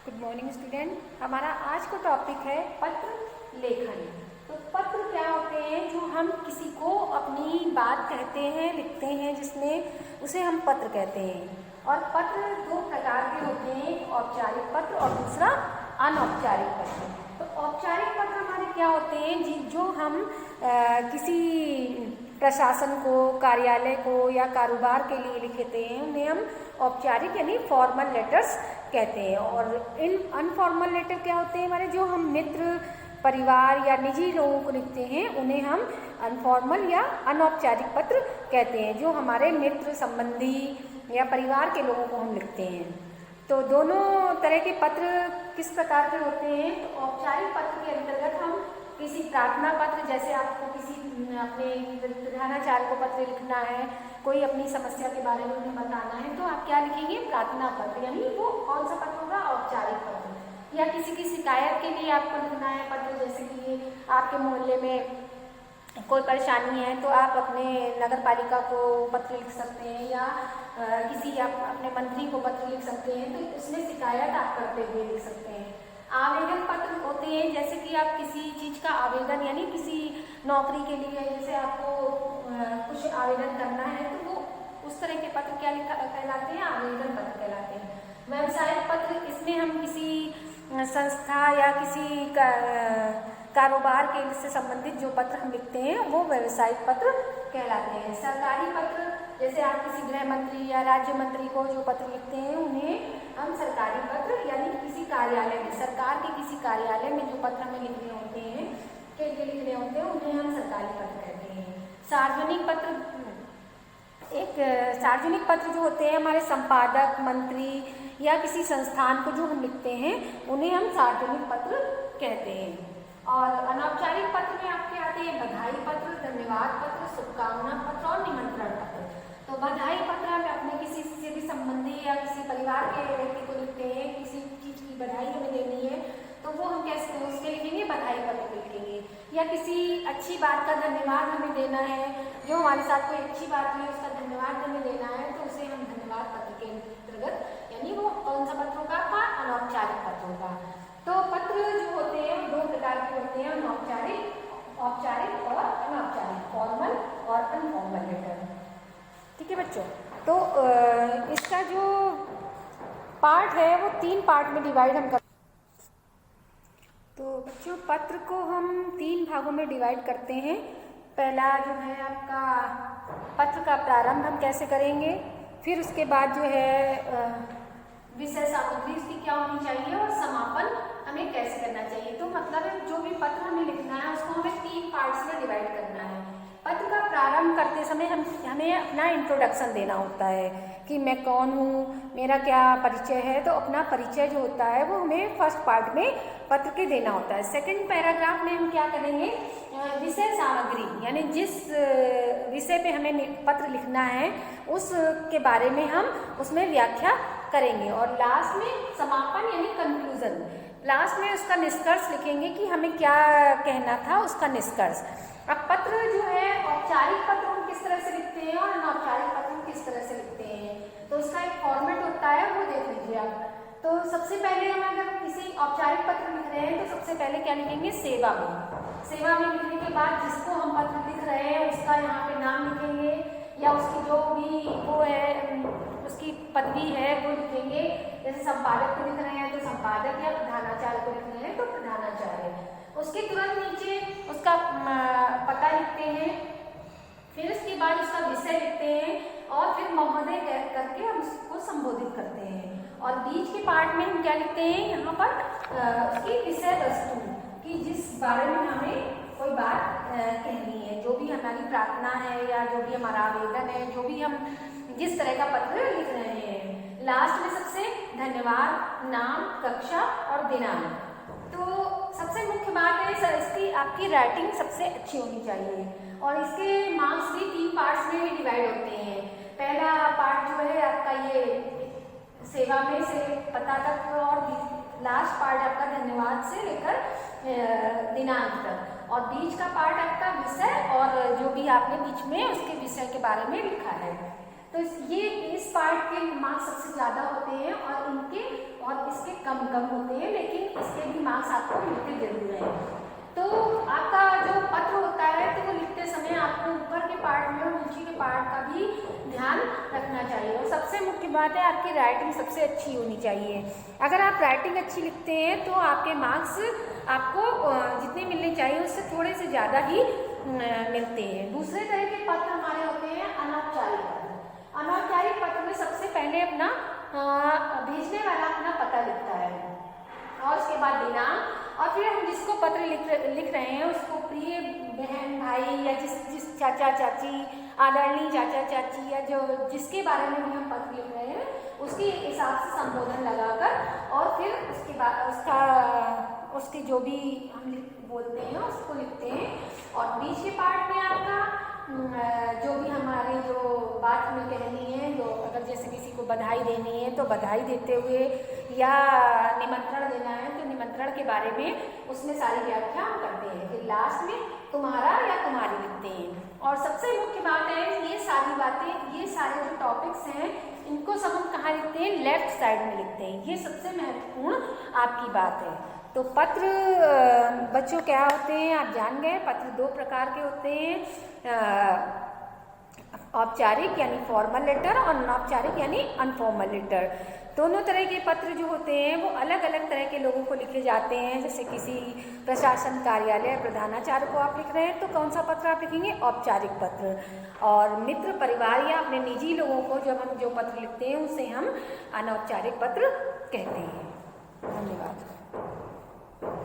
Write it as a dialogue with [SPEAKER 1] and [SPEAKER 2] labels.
[SPEAKER 1] Good morning student. हमारा आज का टॉपिक है पत्र लेखन। तो पत्र क्या होते हैं? जो हम किसी को अपनी बात कहते हैं, लिखते हैं, जिसमें उसे हम पत्र कहते हैं। और पत्र दो प्रकार के होते हैं, एक औपचारिक पत्र और दूसरा अनौपचारिक पत्र। तो औपचारिक पत्र हमारे क्या होते हैं? जो हम किसी प्रशासन को, कार्यालय को या कारोबार के लिए लिखते हैं, उन्हें हम औपचारिक यानी फॉर्मल लेटर्स कहते हैं। और इन अनफॉर्मल लेटर क्या होते हैं हमारे? जो हम मित्र, परिवार या निजी लोगों को लिखते हैं, उन्हें हम अनफॉर्मल या अनौपचारिक पत्र कहते हैं। जो हमारे मित्र, संबंधी या परिवार के लोगों को हम लिखते हैं। तो दोनों तरह के पत्र किस प्रकार के होते हैं? तो औपचारिक पत्र के अंतर्गत हम किसी प्रार्थना पत्र, जैसे आपको किसी अपने प्रधानाचार्य को पत्र लिखना है, कोई अपनी समस्या के बारे में उन्हें बताना है, तो आप क्या लिखेंगे? प्रार्थना पत्र। यानी वो कौन सा पत्र होगा? औपचारिक पत्र। या किसी की शिकायत के लिए आपको लिखना है पत्र, जैसे कि आपके मोहल्ले में कोई परेशानी है, तो आप अपने नगर पालिका को पत्र लिख सकते हैं या किसी आप अपने मंत्री को पत्र लिख सकते हैं। तो इसमें शिकायत आप करते हुए लिख सकते हैं। आवेदन पत्र होते हैं, जैसे कि आप किसी चीज़ का आवेदन, यानी किसी नौकरी के लिए जैसे आपको कुछ आवेदन करना है, तो वो उस तरह के पत्र क्या कहलाते हैं? आवेदन पत्र कहलाते हैं। व्यावसायिक पत्र, इसमें हम किसी संस्था या किसी कारोबार के से संबंधित जो पत्र हम लिखते हैं, वो व्यावसायिक पत्र कहलाते हैं। सरकारी पत्र, जैसे आप किसी गृह मंत्री या राज्य मंत्री को जो पत्र लिखते हैं, उन्हें हम सरकारी पत्र, यानी किसी कार्यालय में, सरकार के किसी कार्यालय में जो पत्र हमें लिखने होते हैं, लिखने होते हैं, उन्हें हम सरकारी पत्र कहते हैं। सार्वजनिक पत्र, सार्वजनिक पत्र जो होते हैं हमारे संपादक, मंत्री या किसी संस्थान को जो हम लिखते हैं, उन्हें हम सार्वजनिक पत्र कहते हैं। और अनौपचारिक पत्र में आपके आते हैं बधाई पत्र, धन्यवाद पत्र, शुभकामना पत्र और निमंत्रण पत्र। तो बधाई पत्र हम अपने किसी से भी संबंधी या किसी परिवार के व्यक्ति को लिखते हैं, किसी चीज़ की बधाई हमें देनी है, तो वो हम कैसे उसके लिखेंगे? बधाई पत्र लिखेंगे। या किसी अच्छी बात का धन्यवाद हमें देना है, जो हमारे साथ कोई अच्छी बात हुई, उसका धन्यवाद हमें देना है, तो उसे हम धन्यवाद पत्र के अंतर्गत, यानी वो कौन सा पत्र होगा? अनौपचारिक पत्र होगा। तो पत्र जो होते हैं दो प्रकार के होते हैं, औपचारिक और अनौपचारिक, फॉर्मल और अनफॉर्मल लेटर। ठीक है बच्चों। तो इसका जो पार्ट है वो 3 पार्ट में डिवाइड हम कर। तो बच्चों, पत्र को हम 3 भागों में डिवाइड करते हैं। पहला जो है आपका पत्र का प्रारंभ हम कैसे करेंगे, फिर उसके बाद जो है विषय सामग्री उसकी क्या होनी चाहिए, और समापन हमें कैसे करना चाहिए। तो मतलब है जो भी पत्र हमें लिखना है उसको हमें 3 पार्ट्स में डिवाइड करना है। पत्र का प्रारंभ करते समय हमें अपना इंट्रोडक्शन देना होता है कि मैं कौन हूँ, मेरा क्या परिचय है। तो अपना परिचय जो होता है वो हमें फर्स्ट पार्ट में पत्र के देना होता है। सेकंड पैराग्राफ में हम क्या करेंगे? विषय सामग्री, यानी जिस विषय पे हमें पत्र लिखना है उसके बारे में हम उसमें व्याख्या करेंगे। और लास्ट में समापन यानी कंक्लूजन, लास्ट में उसका निष्कर्ष लिखेंगे कि हमें क्या कहना था, उसका निष्कर्ष। अब पत्र जो है औपचारिक पत्र हम किस तरह से लिखते हैं और अनौपचारिक पत्र हम किस तरह से लिखते हैं, तो उसका एक फॉर्मेट होता है, वो देख लीजिए आप। तो सबसे पहले हम अगर किसी औपचारिक पत्र लिख रहे हैं तो सबसे पहले क्या लिखेंगे? सेवा में। सेवा में लिखने के बाद जिसको हम पत्र लिख रहे हैं उसका यहाँ पे नाम लिखेंगे, या उसकी जो भी वो है, उसकी पदवी है वो लिखेंगे। जैसे संपादक को लिख रहे हैं तो संपादक, या प्रधानाचार्य को लिख रहे हैं तो प्रधानाचार्य। उसके तुरंत नीचे उसका पता लिखते हैं, फिर उसके बाद उसका विषय लिखते हैं, और फिर महोदय करके हम उसको संबोधित करते हैं। और बीच के पार्ट में हम क्या लिखते हैं? यहाँ पर उसकी विषय वस्तु, कि जिस बारे में हमें कोई बात कहनी है, जो भी हमारी प्रार्थना है या जो भी हमारा आवेदन है, जो भी हम जिस तरह का पत्र लिख रहे हैं। लास्ट में सबसे धन्यवाद, नाम, कक्षा और दिनांक। तो सबसे मुख्य बात है सर, इसकी आपकी राइटिंग सबसे अच्छी होनी चाहिए। और इसके मार्क्स भी 3 पार्ट्स में डिवाइड होते हैं। पहला पार्ट जो है आपका ये सेवा में से पता तक, और लास्ट पार्ट आपका धन्यवाद से लेकर दिनांक तक, और बीच का पार्ट आपका विषय, और जो भी आपने बीच में उसके विषय के बारे में लिखा है। तो ये इस पार्ट के मार्क्स सबसे ज़्यादा होते हैं और इनके और इसके कम होते हैं, लेकिन इसके भी मार्क्स आपको मिलते जरूर हैं। तो आपका जो पत्र होता है तो वो लिखते समय आपको ऊपर के पार्ट में और नीचे के पार्ट का भी ध्यान रखना चाहिए। और सबसे मुख्य बात है आपकी राइटिंग सबसे अच्छी होनी चाहिए। अगर आप राइटिंग अच्छी लिखते हैं तो आपके मार्क्स आपको जितने मिलने चाहिए उससे थोड़े से ज़्यादा ही मिलते हैं। दूसरे तरह के पत्र हमारे होते हैं अनौपचारिक पत्र। अनौपचारिक पत्र में सबसे पहले अपना भेजने वाला अपना पता लिखता है और उसके बाद दिनांक, और फिर हम जिसको पत्र लिख रहे हैं उसको प्रिय बहन भाई या जिस चाचा चाची, आदरणीय चाचा चाची या जो जिसके बारे में भी हम पत्र लिख रहे हैं उसके हिसाब से संबोधन लगाकर और फिर उसके बाद उसके जो भी हम बोलते हैं उसको लिखते हैं। और बीच के पार्ट में आपका जो भी हमारे जो बात हमें कहनी है, जो अगर जैसे किसी को बधाई देनी है तो बधाई देते हुए या निमंत्रण देना है तो निमंत्रण के बारे में उसमें सारी व्याख्या हम करते हैं। फिर लास्ट में तुम्हारा या तुम्हारी लिखते हैं। और सबसे मुख्य बात है ये सारी बातें, ये सारे जो टॉपिक्स हैं इनको सब हम कहाँ लिखते हैं, लेफ्ट साइड में लिखते हैं। ये सबसे महत्वपूर्ण आपकी बात है। तो पत्र बच्चों क्या होते हैं आप जान गए। पत्र दो प्रकार के होते हैं, औपचारिक यानी फॉर्मल लेटर और अनौपचारिक यानी अनफॉर्मल लेटर। दोनों तरह के पत्र जो होते हैं वो अलग अलग तरह के लोगों को लिखे जाते हैं। जैसे किसी प्रशासन कार्यालय प्रधानाचार्य को आप लिख रहे हैं तो कौन सा पत्र आप लिखेंगे, औपचारिक पत्र। और मित्र परिवार या अपने निजी लोगों को जब हम जो पत्र लिखते हैं उसे हम अनौपचारिक पत्र कहते हैं। धन्यवाद।